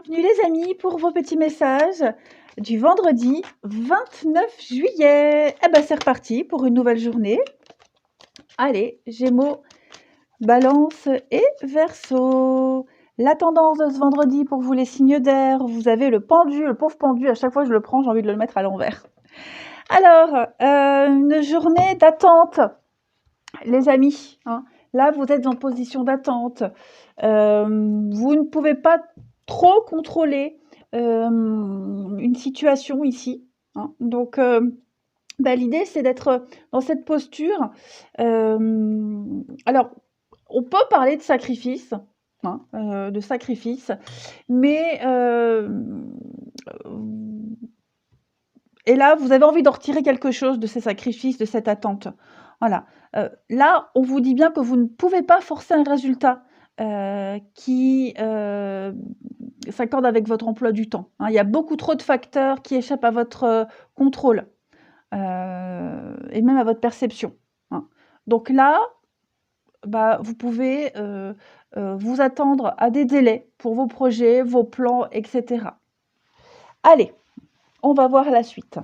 Bienvenue les amis pour vos petits messages du vendredi 29 juillet. Eh ben c'est reparti pour une nouvelle journée. Allez, Gémeaux, Balance et Verseau. La tendance de ce vendredi pour vous les signes d'air, vous avez le pendu, le pauvre pendu, à chaque fois que je le prends, j'ai envie de le mettre à l'envers. Alors, une journée d'attente, les amis, hein. Là, vous êtes en position d'attente. Vous ne pouvez pas trop contrôler une situation ici, hein. Donc, l'idée, c'est d'être dans cette posture. Alors, on peut parler de sacrifice, hein, mais et là, vous avez envie de retirer quelque chose de ces sacrifices, de cette attente. Voilà. Là, on vous dit bien que vous ne pouvez pas forcer un résultat qui s'accorde avec votre emploi du temps, hein. Il y a beaucoup trop de facteurs qui échappent à votre contrôle et même à votre perception, hein. Donc là, vous pouvez vous attendre à des délais pour vos projets, vos plans, etc. Allez, on va voir la suite.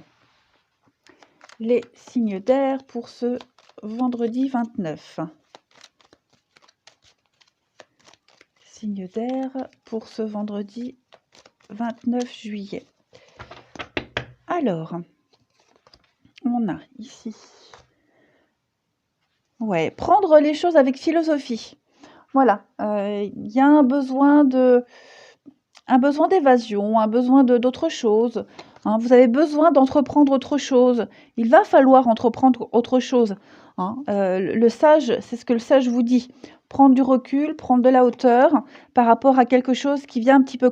Les signes d'air pour ce vendredi 29. Signes d'air pour ce vendredi 29 juillet. Alors, on a ici... Ouais, prendre les choses avec philosophie. Voilà, il y a un besoin d'évasion, un besoin d'autre chose, hein. Vous avez besoin d'entreprendre autre chose. Il va falloir entreprendre autre chose, hein. Le sage, c'est ce que le sage vous dit. Prendre du recul, prendre de la hauteur par rapport à quelque chose qui vient un petit peu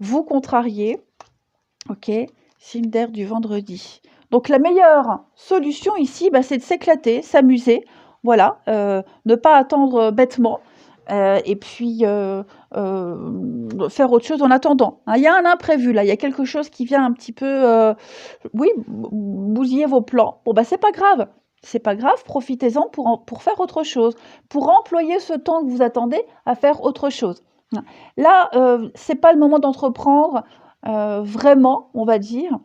vous contrarier. Ok, signe d'air du vendredi. Donc la meilleure solution ici, c'est de s'éclater, s'amuser. Voilà, ne pas attendre bêtement. Et puis faire autre chose en attendant, hein. Il y a un imprévu là, il y a quelque chose qui vient un petit peu, bousiller vos plans. Bon, c'est pas grave. C'est pas grave, profitez-en pour faire autre chose, pour employer ce temps que vous attendez à faire autre chose. Là, c'est pas le moment d'entreprendre vraiment, on va dire,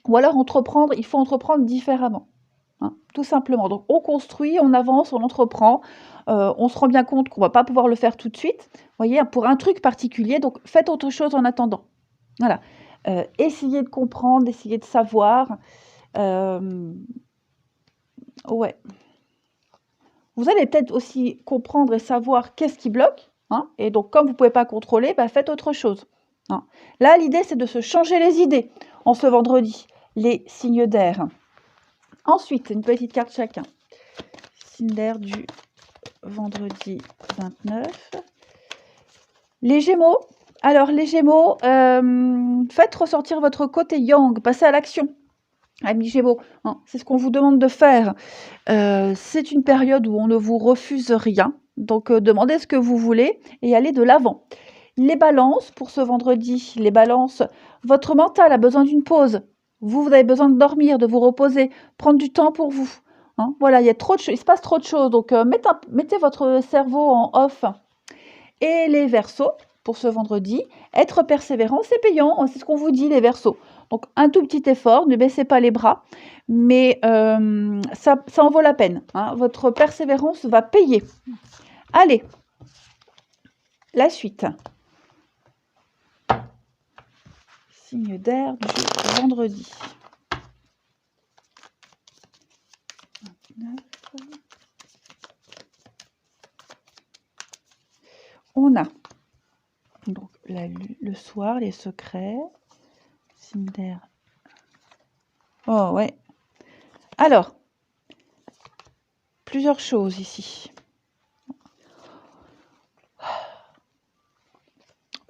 ou alors il faut entreprendre différemment, hein, tout simplement. Donc on construit, on avance, on entreprend, on se rend bien compte qu'on ne va pas pouvoir le faire tout de suite, voyez, pour un truc particulier, donc faites autre chose en attendant. Voilà. Essayez de comprendre, essayez de savoir. Ouais. Vous allez peut-être aussi comprendre et savoir qu'est-ce qui bloque, hein, et donc comme vous ne pouvez pas contrôler, faites autre chose, hein. Là, l'idée, c'est de se changer les idées en ce vendredi, les signes d'air. Ensuite, une petite carte chacun. Signe d'air du vendredi 29. Les Gémeaux. Alors, les Gémeaux, faites ressortir votre côté yang, passez à l'action. Amis Gémeaux, hein, c'est ce qu'on vous demande de faire. C'est une période où on ne vous refuse rien. Donc, demandez ce que vous voulez et allez de l'avant. Les balances, pour ce vendredi, les balances, votre mental a besoin d'une pause. Vous avez besoin de dormir, de vous reposer, prendre du temps pour vous, hein. Voilà, il se passe trop de choses. Donc, mettez votre cerveau en off. Et les Verseaux, pour ce vendredi, être persévérant, c'est payant. C'est ce qu'on vous dit, les Verseaux. Donc, un tout petit effort, ne baissez pas les bras, mais ça en vaut la peine, hein. Votre persévérance va payer. Allez, la suite. Signe d'air du vendredi. 29. On a donc le soir, les secrets. Signe d'air. Oh ouais. Alors, plusieurs choses ici.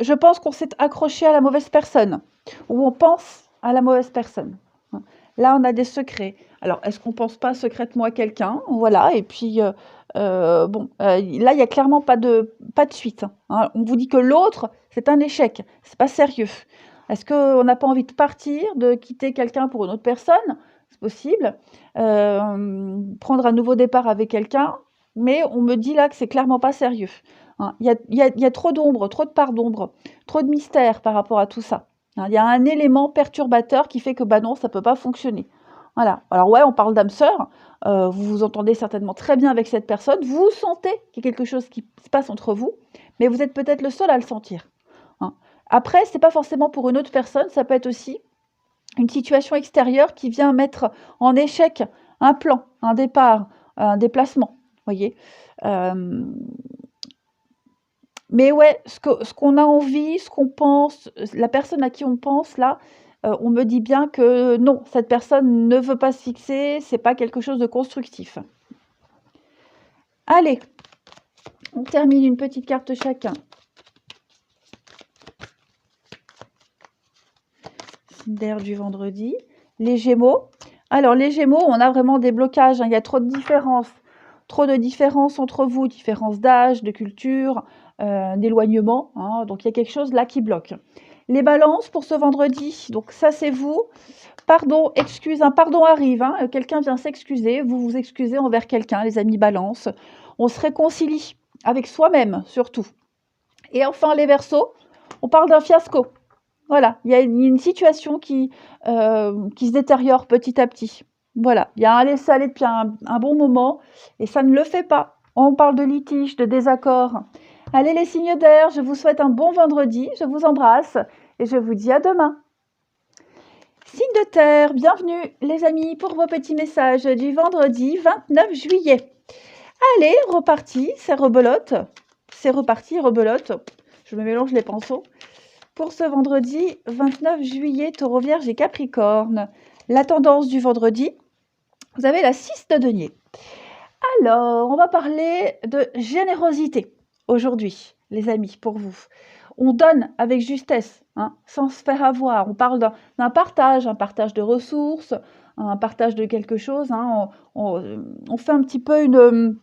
Je pense qu'on s'est accroché à la mauvaise personne, ou on pense à la mauvaise personne. Là, on a des secrets. Alors, est-ce qu'on ne pense pas secrètement à quelqu'un? Voilà, et puis, là, il n'y a clairement pas de suite, hein. On vous dit que l'autre, c'est un échec, c'est pas sérieux. Est-ce qu'on n'a pas envie de partir, de quitter quelqu'un pour une autre personne? C'est possible. Prendre un nouveau départ avec quelqu'un? mais on me dit là que c'est clairement pas sérieux, hein. Il y a trop d'ombre, trop de part d'ombre, trop de mystère par rapport à tout ça, hein. Il y a un élément perturbateur qui fait que, bah non, ça peut pas fonctionner. Voilà. Alors ouais, on parle d'âme sœur, vous vous entendez certainement très bien avec cette personne, vous sentez qu'il y a quelque chose qui se passe entre vous, mais vous êtes peut-être le seul à le sentir, hein. Après, c'est pas forcément pour une autre personne, ça peut être aussi une situation extérieure qui vient mettre en échec un plan, un départ, un déplacement, voyez? Mais ouais, ce qu'on a envie, ce qu'on pense, la personne à qui on pense là, on me dit bien que non, cette personne ne veut pas se fixer, c'est pas quelque chose de constructif. Allez, on termine une petite carte chacun. Signe d'air du vendredi. Les Gémeaux. Alors les Gémeaux, on a vraiment des blocages, hein. Il y a trop de différences entre vous, différences d'âge, de culture, d'éloignement, hein. Donc il y a quelque chose là qui bloque. Les Balances pour ce vendredi, donc ça c'est vous. Pardon, excuse, un pardon arrive, hein. Quelqu'un vient s'excuser, vous vous excusez envers quelqu'un, les amis Balance. On se réconcilie avec soi-même surtout. Et enfin les Verseaux, on parle d'un fiasco. Voilà, il y a une situation qui se détériore petit à petit. Voilà, il y a un laisser-aller depuis un bon moment et ça ne le fait pas. On parle de litige, de désaccord. Allez les signes d'air, je vous souhaite un bon vendredi, je vous embrasse et je vous dis à demain. Signe de terre, bienvenue les amis pour vos petits messages du vendredi 29 juillet. Allez, reparti, c'est rebelote. C'est reparti, rebelote. Je me mélange les pinceaux. Pour ce vendredi 29 juillet, Taureau, Vierge et Capricorne. La tendance du vendredi, vous avez la 6 de denier. Alors, on va parler de générosité aujourd'hui, les amis, pour vous. On donne avec justesse, hein, sans se faire avoir. On parle d'un partage, un partage de ressources, un partage de quelque chose, hein. On fait un petit peu une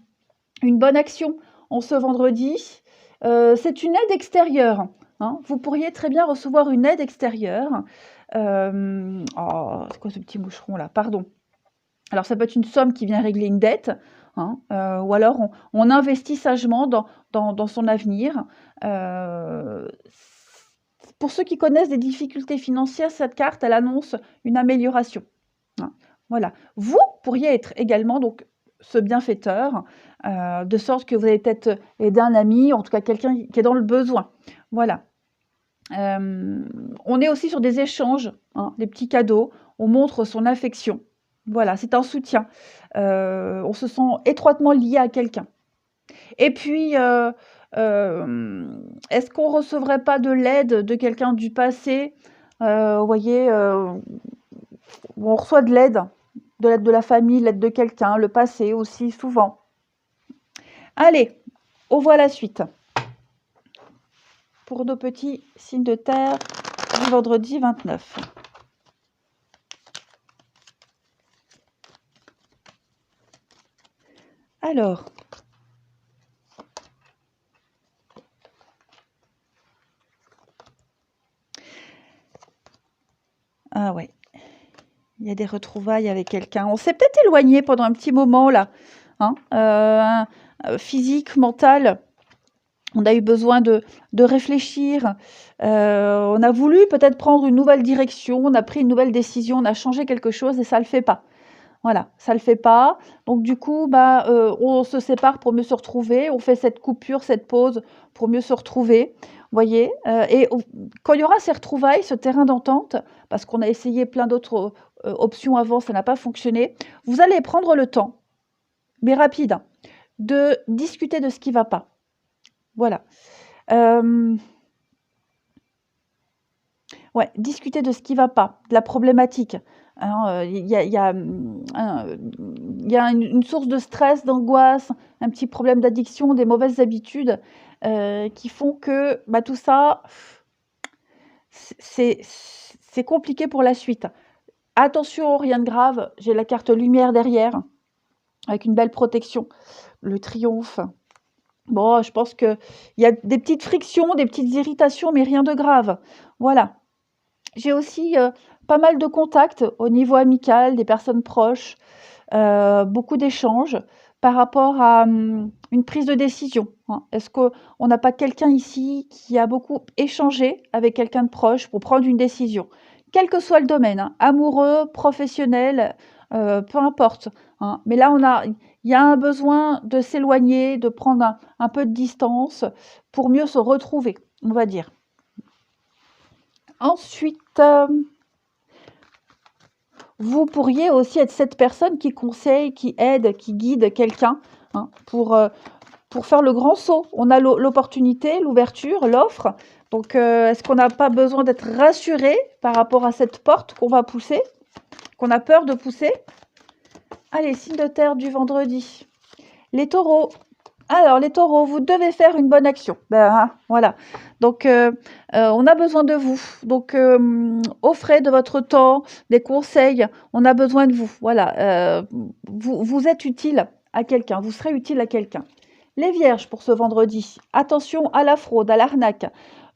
bonne action en ce vendredi. C'est une aide extérieure, hein. Vous pourriez très bien recevoir une aide extérieure. Oh, c'est quoi ce petit moucheron là? Pardon. Alors ça peut être une somme qui vient régler une dette, hein, ou alors on investit sagement dans son avenir. Pour ceux qui connaissent des difficultés financières, cette carte, elle annonce une amélioration, hein. Voilà. Vous pourriez être également donc ce bienfaiteur, de sorte que vous allez peut-être aider un ami, en tout cas quelqu'un qui est dans le besoin. Voilà. On est aussi sur des échanges, hein, des petits cadeaux, on montre son affection. Voilà, c'est un soutien. On se sent étroitement lié à quelqu'un. Et puis, est-ce qu'on ne recevrait pas de l'aide de quelqu'un du passé? Vous voyez, on reçoit de l'aide de la famille, l'aide de quelqu'un, le passé aussi, souvent. Allez, on voit la suite. Pour nos petits signes de terre du vendredi 29. Alors, ah ouais, il y a des retrouvailles avec quelqu'un. On s'est peut-être éloigné pendant un petit moment là, hein, physique, mental. On a eu besoin de réfléchir. On a voulu peut-être prendre une nouvelle direction, on a pris une nouvelle décision, on a changé quelque chose et ça le fait pas. Voilà, ça le fait pas. Donc du coup, bah, on se sépare pour mieux se retrouver. On fait cette coupure, cette pause pour mieux se retrouver. Voyez, et quand il y aura ces retrouvailles, ce terrain d'entente, parce qu'on a essayé plein d'autres options avant, ça n'a pas fonctionné, vous allez prendre le temps, mais rapide, hein, de discuter de ce qui va pas. Voilà. Ouais, discuter de ce qui va pas, de la problématique. Hein, il y a une source de stress, d'angoisse, un petit problème d'addiction, des mauvaises habitudes, qui font que, bah, tout ça, c'est compliqué pour la suite. Attention, rien de grave, j'ai la carte lumière derrière, avec une belle protection, le triomphe. Bon, je pense qu'il y a des petites frictions, des petites irritations, mais rien de grave. Voilà. J'ai aussi pas mal de contacts au niveau amical, des personnes proches, beaucoup d'échanges, par rapport à une prise de décision, hein. Est-ce qu'on n'a pas quelqu'un ici qui a beaucoup échangé avec quelqu'un de proche pour prendre une décision? Quel que soit le domaine, hein, amoureux, professionnel, peu importe, hein. Mais là, il y a un besoin de s'éloigner, de prendre un peu de distance pour mieux se retrouver, on va dire. Ensuite, vous pourriez aussi être cette personne qui conseille, qui aide, qui guide quelqu'un, hein, pour faire le grand saut. On a l'opportunité, l'ouverture, l'offre. Donc, est-ce qu'on n'a pas besoin d'être rassuré par rapport à cette porte qu'on va pousser, qu'on a peur de pousser? Allez, signe de terre du vendredi. Les taureaux. Alors, les taureaux, vous devez faire une bonne action. Ben, voilà. Donc, on a besoin de vous. Donc, offrez de votre temps, des conseils. On a besoin de vous. Voilà. Vous êtes utile à quelqu'un. Vous serez utile à quelqu'un. Les vierges pour ce vendredi. Attention à la fraude, à l'arnaque.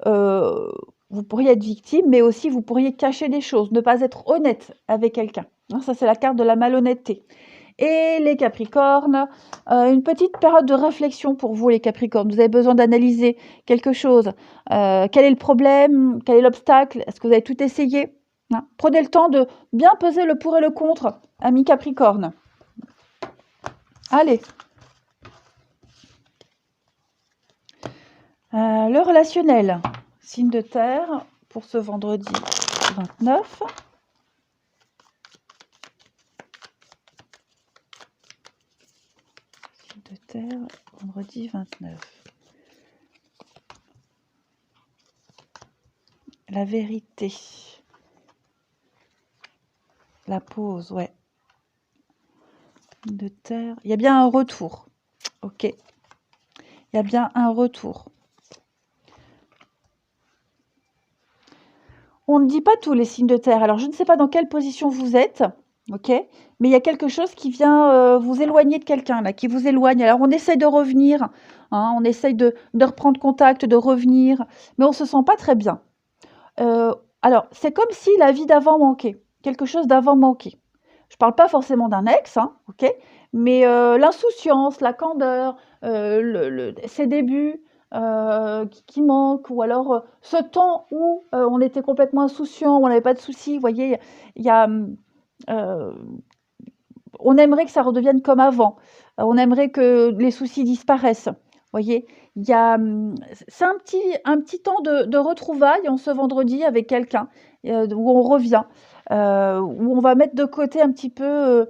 Vous pourriez être victime, mais aussi vous pourriez cacher des choses, ne pas être honnête avec quelqu'un. Ça, c'est la carte de la malhonnêteté. Et les Capricornes, une petite période de réflexion pour vous, les Capricornes. Vous avez besoin d'analyser quelque chose. Quel est le problème? Quel est l'obstacle? Est-ce que vous avez tout essayé? Hein? Prenez le temps de bien peser le pour et le contre, amis Capricornes. Allez. Le relationnel, signe de terre pour ce vendredi 29. Signe de terre, vendredi 29. La vérité. La pause, ouais. Signe de terre. Il y a bien un retour. Ok. Il y a bien un retour. On ne dit pas tous les signes de terre. Alors, je ne sais pas dans quelle position vous êtes, ok? Mais il y a quelque chose qui vient vous éloigner de quelqu'un, là, qui vous éloigne. Alors, on essaye de revenir, hein, on essaye de reprendre contact, de revenir, mais on ne se sent pas très bien. Alors, c'est comme si la vie d'avant manquait, quelque chose d'avant manquait. Je ne parle pas forcément d'un ex, hein, ok? Mais l'insouciance, la candeur, ses débuts, qui manque, ou alors ce temps où on était complètement insouciant, où on n'avait pas de soucis. Vous voyez, il y a, on aimerait que ça redevienne comme avant. On aimerait que les soucis disparaissent. Vous voyez, il y a, c'est un petit temps de retrouvailles en ce vendredi avec quelqu'un, où on revient, où on va mettre de côté un petit peu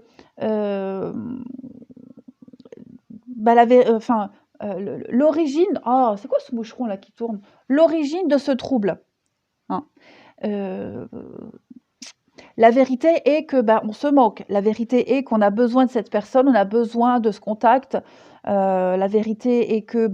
bah, l'origine. Oh, c'est quoi ce moucheron là qui tourne? L'origine de ce trouble, hein. La vérité est que on se manque. La vérité est qu'on a besoin de cette personne, on a besoin de ce contact. La vérité est que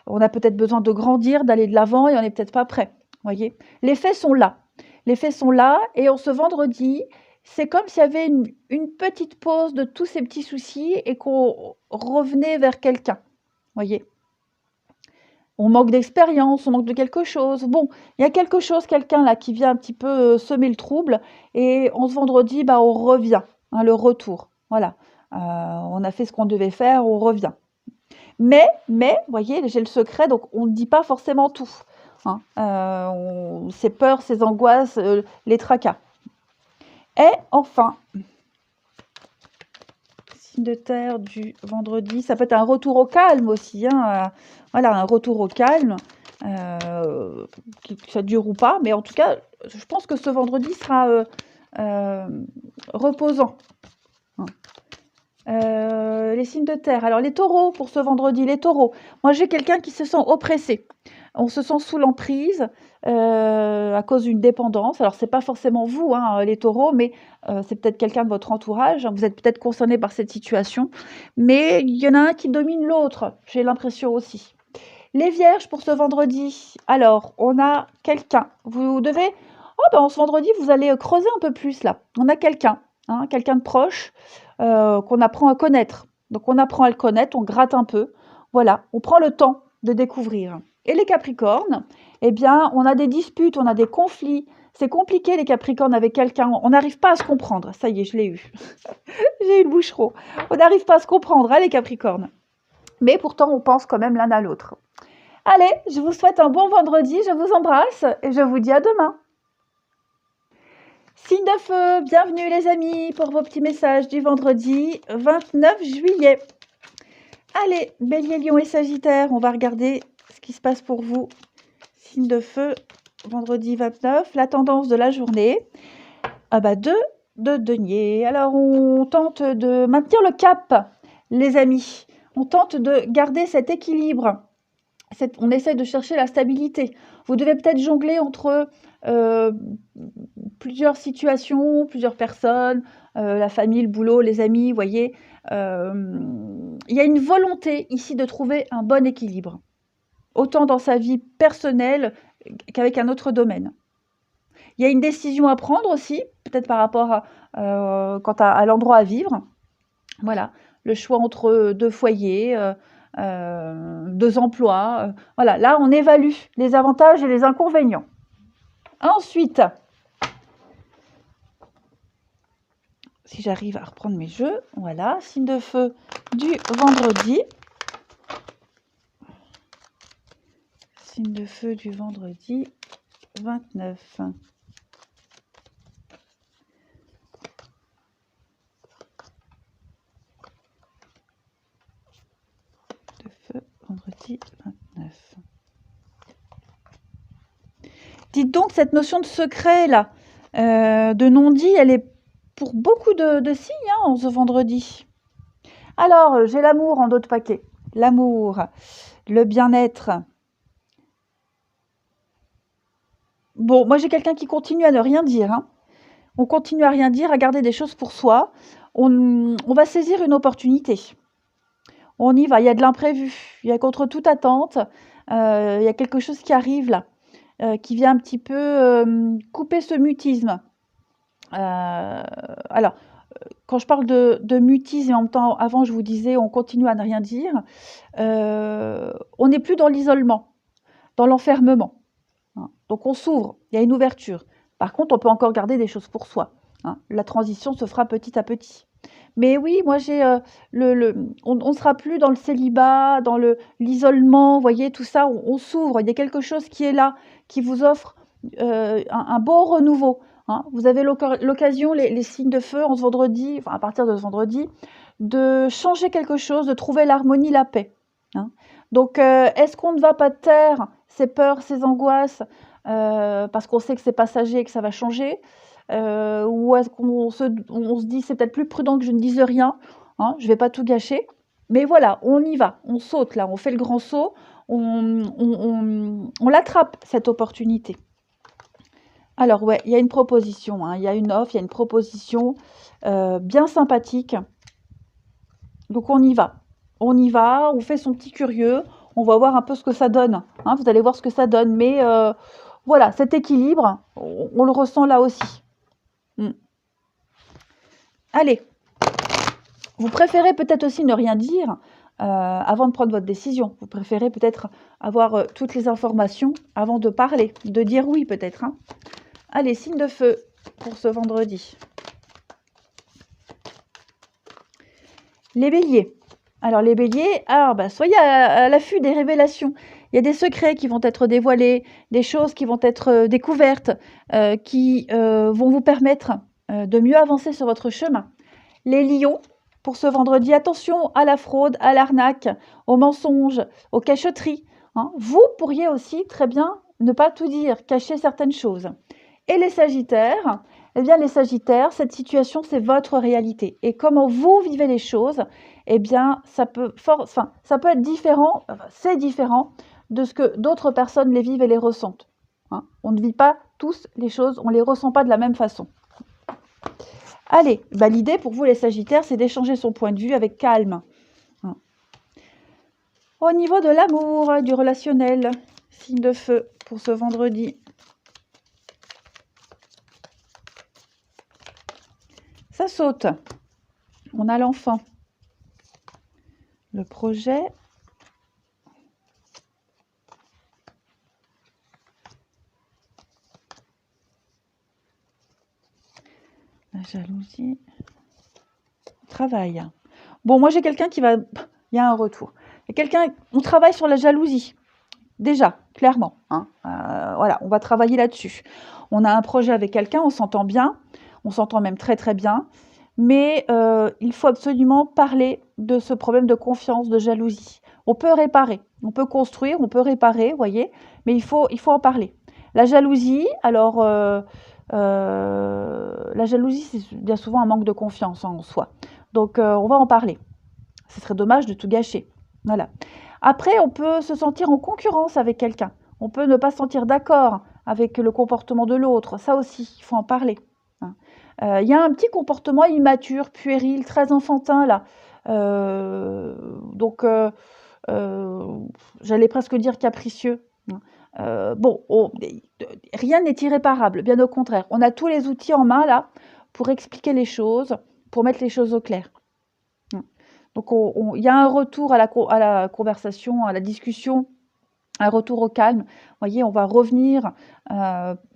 on a peut-être besoin de grandir, d'aller de l'avant, et on n'est peut-être pas prêt. Voyez, les faits sont là. Les faits sont là, et on ce vendredi, c'est comme s'il y avait une petite pause de tous ces petits soucis et qu'on revenait vers quelqu'un. Voyez, on manque d'expérience, on manque de quelque chose. Bon, il y a quelque chose, quelqu'un là qui vient un petit peu semer le trouble, et on ce vendredi, on revient, hein, le retour. Voilà, on a fait ce qu'on devait faire, on revient. Mais, vous voyez, j'ai le secret, donc on ne dit pas forcément tout, hein. Ces peurs, ces angoisses, les tracas. Et enfin, signe de terre du vendredi, ça peut être un retour au calme aussi, hein, voilà, un retour au calme, que ça dure ou pas, mais en tout cas, je pense que ce vendredi sera reposant, hein. Les signes de terre. Alors, les taureaux pour ce vendredi, les taureaux. Moi, j'ai quelqu'un qui se sent oppressé. On se sent sous l'emprise à cause d'une dépendance. Alors, c'est pas forcément vous, hein, les taureaux, mais c'est peut-être quelqu'un de votre entourage. Vous êtes peut-être concerné par cette situation. Mais il y en a un qui domine l'autre, j'ai l'impression aussi. Les vierges pour ce vendredi. Alors, on a quelqu'un. Vous devez... ce vendredi, vous allez creuser un peu plus, là. On a quelqu'un, hein, quelqu'un de proche, qu'on apprend à connaître. Donc, on apprend à le connaître, on gratte un peu. Voilà, on prend le temps de découvrir. Et les Capricornes, eh bien, on a des disputes, on a des conflits. C'est compliqué les Capricornes avec quelqu'un, on n'arrive pas à se comprendre. Ça y est, je l'ai eu. J'ai eu le boucheron. On n'arrive pas à se comprendre, hein, les Capricornes. Mais pourtant, on pense quand même l'un à l'autre. Allez, je vous souhaite un bon vendredi, je vous embrasse et je vous dis à demain. Signe de feu, bienvenue les amis pour vos petits messages du vendredi 29 juillet. Allez, Bélier, Lion et Sagittaire, on va regarder ce qui se passe pour vous. Signe de feu, vendredi 29, la tendance de la journée. Ah bah 2 de denier. Alors on tente de maintenir le cap, les amis. On tente de garder cet équilibre. On essaie de chercher la stabilité. Vous devez peut-être jongler entre plusieurs situations, plusieurs personnes, la famille, le boulot, les amis, vous voyez. Il y a une volonté ici de trouver un bon équilibre, autant dans sa vie personnelle qu'avec un autre domaine. Il y a une décision à prendre aussi, peut-être par rapport quant à l'endroit à vivre. Voilà, le choix entre 2 foyers, 2 emplois. Voilà, là, on évalue les avantages et les inconvénients. Ensuite, si j'arrive à reprendre mes jeux, voilà, signe de feu du vendredi. Signe de feu du vendredi 29. De feu vendredi 29. Dites donc, cette notion de secret, là, de non-dit, elle est pour beaucoup de signes hein, en ce vendredi. Alors, j'ai l'amour en d'autres paquets. L'amour, le bien-être. Bon, moi, j'ai quelqu'un qui continue à ne rien dire. Hein. On continue à rien dire, à garder des choses pour soi. On va saisir une opportunité. On y va, il y a de l'imprévu. Il y a contre toute attente. Il y a quelque chose qui arrive là. Qui vient un petit peu couper ce mutisme. Alors, quand je parle de mutisme, en même temps, avant je vous disais, on continue à ne rien dire, on n'est plus dans l'isolement, dans l'enfermement. Hein. Donc on s'ouvre, il y a une ouverture. Par contre, on peut encore garder des choses pour soi. Hein. La transition se fera petit à petit. Mais oui, moi j'ai on ne sera plus dans le célibat, dans l'isolement, vous voyez, tout ça, on s'ouvre, il y a quelque chose qui est là, qui vous offre un beau renouveau. Hein. Vous avez l'occasion, les signes de feu, en ce vendredi, enfin à partir de ce vendredi, de changer quelque chose, de trouver l'harmonie, la paix. Hein. Donc, est-ce qu'on ne va pas taire ces peurs, ces angoisses, parce qu'on sait que c'est passager et que ça va changer ou est-ce qu'on se dit c'est peut-être plus prudent que je ne dise rien, hein, je ne vais pas tout gâcher. Mais voilà, on y va, on saute là, on fait le grand saut, on l'attrape cette opportunité. Alors ouais, il y a une proposition, hein, il y a une offre, il y a une proposition bien sympathique. Donc on y va, on fait son petit curieux, on va voir un peu ce que ça donne. Hein, vous allez voir ce que ça donne, mais voilà, cet équilibre, on le ressent là aussi. Allez, vous préférez peut-être aussi ne rien dire avant de prendre votre décision. Vous préférez peut-être avoir toutes les informations avant de parler, de dire oui peut-être. Hein. Allez, signe de feu pour ce vendredi. Les béliers. Alors les béliers, soyez à l'affût des révélations. Il y a des secrets qui vont être dévoilés, des choses qui vont être découvertes, qui vont vous permettre de mieux avancer sur votre chemin. Les lions, pour ce vendredi, attention à la fraude, à l'arnaque, aux mensonges, aux cachotteries. Hein. Vous pourriez aussi très bien ne pas tout dire, cacher certaines choses. Et les sagittaires, eh bien les sagittaires, cette situation, c'est votre réalité. Et comment vous vivez les choses, eh bien ça peut être différent, c'est différent de ce que d'autres personnes les vivent et les ressentent. Hein. On ne vit pas tous les choses, on ne les ressent pas de la même façon. Allez, l'idée pour vous les sagittaires, c'est d'échanger son point de vue avec calme. Hein. Au niveau de l'amour, du relationnel, signe de feu pour ce vendredi. Ça saute. On a l'enfant. Le projet. La jalousie. Travail. Bon, moi j'ai quelqu'un qui va... Il y a un retour. Il y a quelqu'un... On travaille sur la jalousie. Déjà, clairement. Hein. Voilà, on va travailler là-dessus. On a un projet avec quelqu'un, on s'entend bien. On s'entend même très très bien. Mais il faut absolument parler de ce problème de confiance, de jalousie. On peut réparer, on peut construire, on peut réparer, vous voyez, mais il faut en parler. La jalousie, alors, la jalousie, c'est bien souvent un manque de confiance en soi. Donc, on va en parler. Ce serait dommage de tout gâcher. Voilà. Après, on peut se sentir en concurrence avec quelqu'un. On peut ne pas se sentir d'accord avec le comportement de l'autre. Ça aussi, il faut en parler. Hein. Y a un petit comportement immature, puéril, très enfantin, là. Donc, j'allais presque dire capricieux. Bon, rien n'est irréparable, bien au contraire. On a tous les outils en main, là, pour expliquer les choses, pour mettre les choses au clair. Donc, il y a un retour à la conversation, à la discussion, un retour au calme. Vous voyez, on va revenir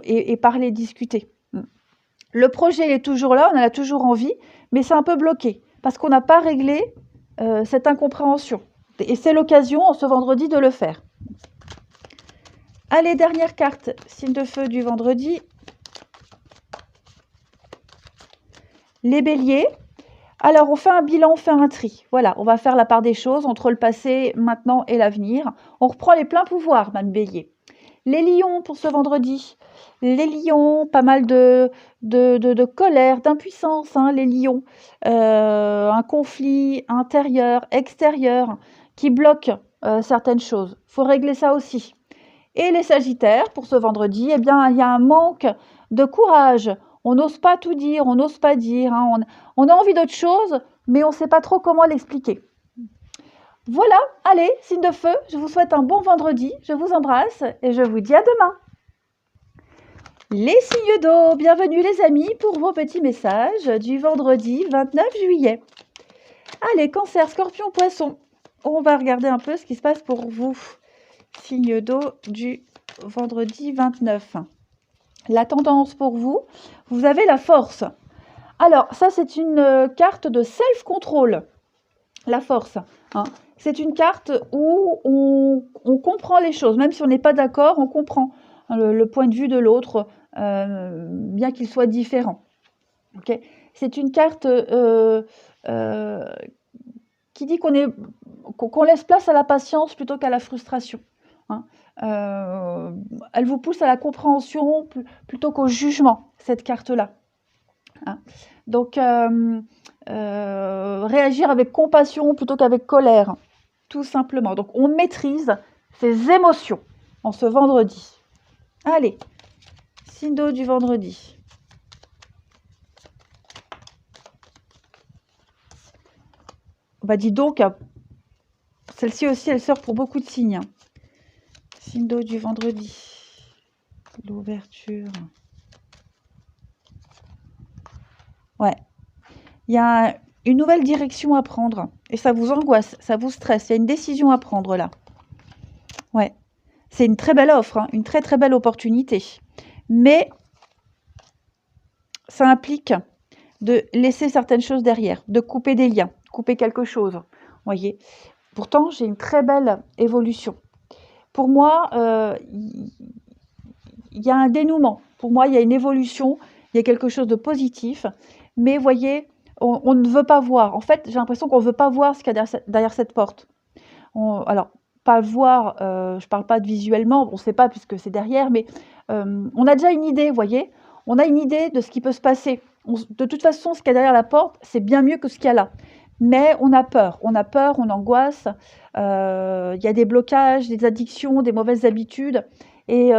et parler, discuter. Le projet, il est toujours là, on en a toujours envie, mais c'est un peu bloqué parce qu'on n'a pas réglé cette incompréhension. Et c'est l'occasion, ce vendredi, de le faire. Allez, dernière carte, signe de feu du vendredi. Les béliers. Alors, on fait un bilan, on fait un tri. Voilà, on va faire la part des choses entre le passé, maintenant et l'avenir. On reprend les pleins pouvoirs, même bélier. Les lions pour ce vendredi. Les lions, pas mal de colère, d'impuissance, hein, les lions. Un conflit intérieur, extérieur, qui bloque certaines choses. Il faut régler ça aussi. Et les sagittaires, pour ce vendredi, eh bien, il y a un manque de courage. On n'ose pas tout dire, on n'ose pas dire. Hein, on a envie d'autre chose, mais on ne sait pas trop comment l'expliquer. Voilà, allez, signe de feu, je vous souhaite un bon vendredi, je vous embrasse et je vous dis à demain. Les signes d'eau, bienvenue les amis pour vos petits messages du vendredi 29 juillet. Allez, cancer, scorpion, poisson, on va regarder un peu ce qui se passe pour vous. Signe d'eau du vendredi 29. La tendance pour vous, vous avez la force. Alors, ça c'est une carte de self-control, la force. Hein. C'est une carte où on comprend les choses, même si on n'est pas d'accord, on comprend le point de vue de l'autre, bien qu'il soit différent. Okay. C'est une carte qui dit qu'on laisse place à la patience plutôt qu'à la frustration. Hein. Elle vous pousse à la compréhension plutôt qu'au jugement, cette carte-là. Hein. Donc, réagir avec compassion plutôt qu'avec colère, tout simplement. Donc, on maîtrise ses émotions en ce vendredi. Allez, signe d'eau du vendredi. Bah, dis donc, celle-ci aussi, elle sort pour beaucoup de signes. Signe d'eau du vendredi. L'ouverture. Ouais. Il y a une nouvelle direction à prendre. Et ça vous angoisse, ça vous stresse. Il y a une décision à prendre là. Ouais. C'est une très belle offre, hein, une très très belle opportunité. Mais ça implique de laisser certaines choses derrière, de couper des liens, couper quelque chose. Voyez. Pourtant, j'ai une très belle évolution. Pour moi, il y a un dénouement. Pour moi, il y a une évolution, il y a quelque chose de positif. Mais voyez, on ne veut pas voir. En fait, j'ai l'impression qu'on ne veut pas voir ce qu'il y a derrière cette porte. Alors, pas voir, je ne parle pas de visuellement, on ne sait pas puisque c'est derrière, mais on a déjà une idée, vous voyez. On a une idée de ce qui peut se passer. De toute façon, ce qu'il y a derrière la porte, c'est bien mieux que ce qu'il y a là. Mais on a peur, on angoisse. Il y a des blocages, des addictions, des mauvaises habitudes. Et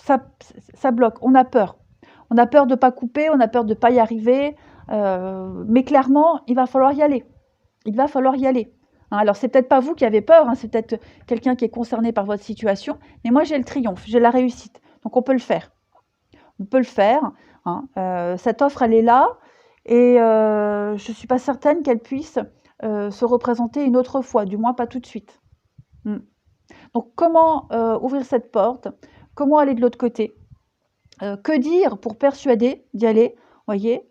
ça bloque, on a peur. On a peur de ne pas couper, on a peur de ne pas y arriver. Mais clairement, il va falloir y aller. Il va falloir y aller. Hein, alors, c'est peut-être pas vous qui avez peur, hein, c'est peut-être quelqu'un qui est concerné par votre situation. Mais moi, j'ai le triomphe, j'ai la réussite. Donc, on peut le faire. On peut le faire. Hein. Cette offre, elle est là. Et je ne suis pas certaine qu'elle puisse se représenter une autre fois, du moins pas tout de suite. Donc, comment ouvrir cette porte? Comment aller de l'autre côté? Que dire pour persuader d'y aller? voyez,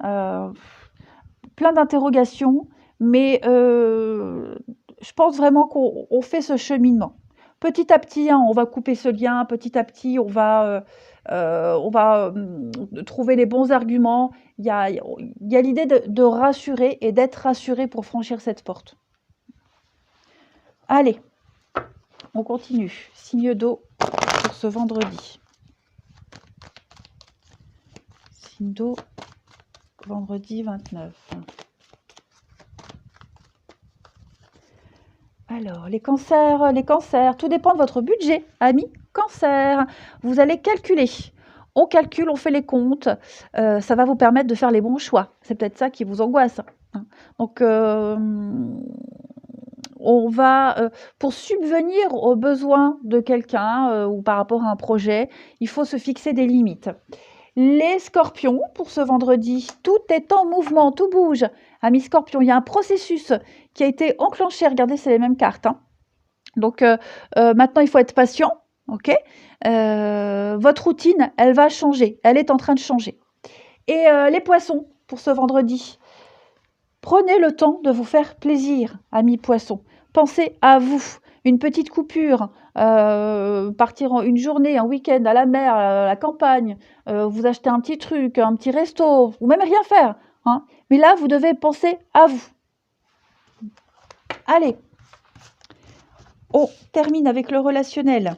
plein d'interrogations, mais je pense vraiment qu'on fait ce cheminement. Petit à petit, hein, on va couper ce lien, petit à petit, on va trouver les bons arguments. Il y a l'idée de rassurer et d'être rassuré pour franchir cette porte. Allez, on continue. Signe d'eau pour ce vendredi. Signe d'eau, vendredi 29. Alors, les cancers, tout dépend de votre budget, amis cancer. Vous allez calculer. On calcule, on fait les comptes. Ça va vous permettre de faire les bons choix. C'est peut-être ça qui vous angoisse. Hein. Donc, on va, pour subvenir aux besoins de quelqu'un ou par rapport à un projet, il faut se fixer des limites. Les scorpions, pour ce vendredi, tout est en mouvement, tout bouge. Amis scorpions, il y a un processus qui a été enclenché. Regardez, c'est les mêmes cartes. Hein. Donc, maintenant, il faut être patient. Ok, votre routine, elle va changer. Elle est en train de changer. Et les poissons, pour ce vendredi, prenez le temps de vous faire plaisir, amis poissons. Pensez à vous. Une petite coupure, partir en une journée, un week-end à la mer, à la campagne, vous achetez un petit truc, un petit resto, ou même rien faire. Hein. Mais là, vous devez penser à vous. Allez, on termine avec le relationnel.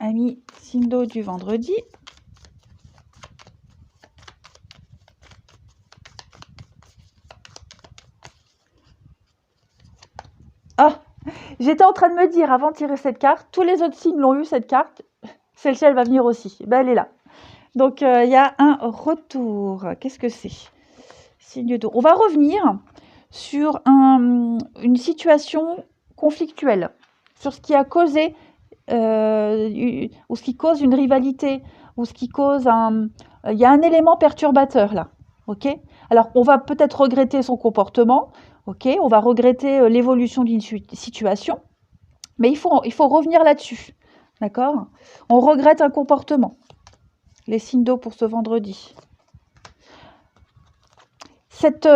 Amis signe d'eau du vendredi. Ah, j'étais en train de me dire, avant de tirer cette carte, tous les autres signes l'ont eu, cette carte. Celle-ci, elle va venir aussi. Ben, elle est là. Donc, il y a un retour. Qu'est-ce que c'est? Signe d'eau. On va revenir sur une situation conflictuelle, sur ce qui a causé, ou ce qui cause une rivalité, ou ce qui cause il y a un élément perturbateur là. Ok? Alors, on va peut-être regretter son comportement. Ok, on va regretter l'évolution d'une situation, mais il faut revenir là-dessus, d'accord? On regrette un comportement. Les signes d'eau pour ce vendredi. Cette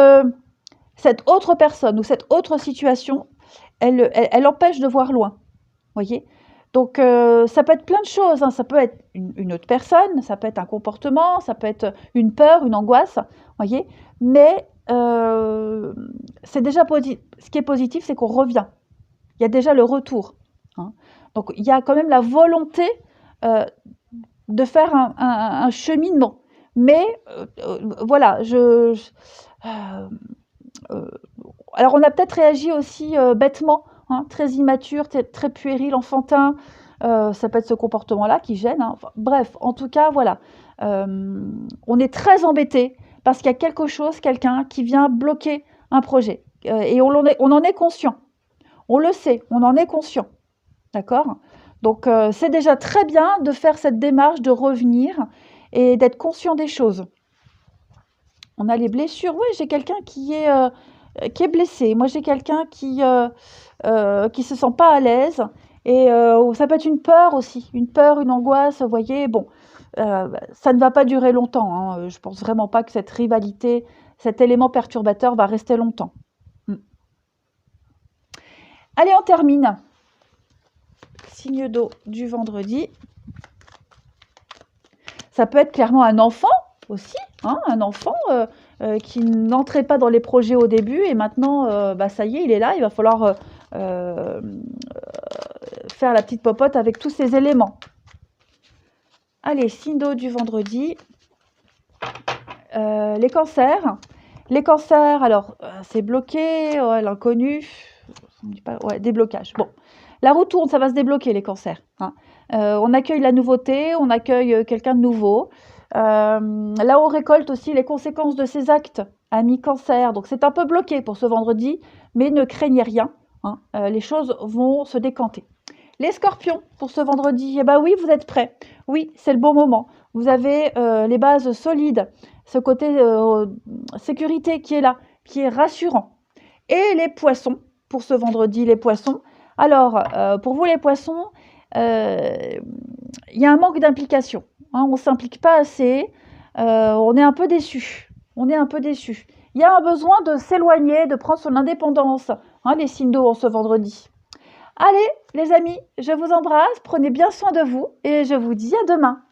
autre personne ou cette autre situation, elle empêche de voir loin, voyez? Donc, ça peut être plein de choses, hein. Ça peut être une autre personne, ça peut être un comportement, ça peut être une peur, une angoisse, voyez? Mais c'est déjà ce qui est positif, c'est qu'on revient. Il y a déjà le retour. Hein. Donc, il y a quand même la volonté de faire un cheminement. Mais voilà, alors, on a peut-être réagi aussi bêtement, hein, très immature, très puéril, enfantin. Ça peut être ce comportement-là qui gêne. Hein. Enfin, bref, en tout cas, voilà. On est très embêté parce qu'il y a quelque chose, quelqu'un qui vient bloquer un projet. Et on en est conscient. On le sait, on en est conscient. D'accord? Donc, c'est déjà très bien de faire cette démarche de revenir et d'être conscient des choses. On a les blessures. Oui, j'ai quelqu'un qui est blessé. Moi, j'ai quelqu'un qui se sent pas à l'aise. Et ça peut être une peur aussi, une peur, une angoisse. Vous voyez, bon, ça ne va pas durer longtemps. Hein. Je pense vraiment pas que cette rivalité, cet élément perturbateur va rester longtemps. Allez, on termine. Signe d'eau du vendredi. Ça peut être clairement un enfant aussi, hein, un enfant qui n'entrait pas dans les projets au début et maintenant, ça y est, il est là, il va falloir faire la petite popote avec tous ces éléments. Allez, signe d'eau du vendredi. Les cancers. Les cancers, alors, c'est bloqué, l'inconnu, déblocage. Bon, la roue tourne, ça va se débloquer, les cancers. Hein. On accueille la nouveauté, on accueille quelqu'un de nouveau. Là, on récolte aussi les conséquences de ces actes, amis cancer. Donc, c'est un peu bloqué pour ce vendredi, mais ne craignez rien. Hein. Les choses vont se décanter. Les scorpions, pour ce vendredi, eh ben oui, vous êtes prêts. Oui, c'est le bon moment. Vous avez les bases solides, ce côté sécurité qui est là, qui est rassurant. Et les poissons, pour ce vendredi, les poissons. Alors, pour vous les poissons, il y a un manque d'implication. Hein, on ne s'implique pas assez. on est un peu déçus. On est un peu déçus. Il y a un besoin de s'éloigner, de prendre son indépendance, hein, les signes d'eau en ce vendredi. Allez, les amis, je vous embrasse, prenez bien soin de vous et je vous dis à demain.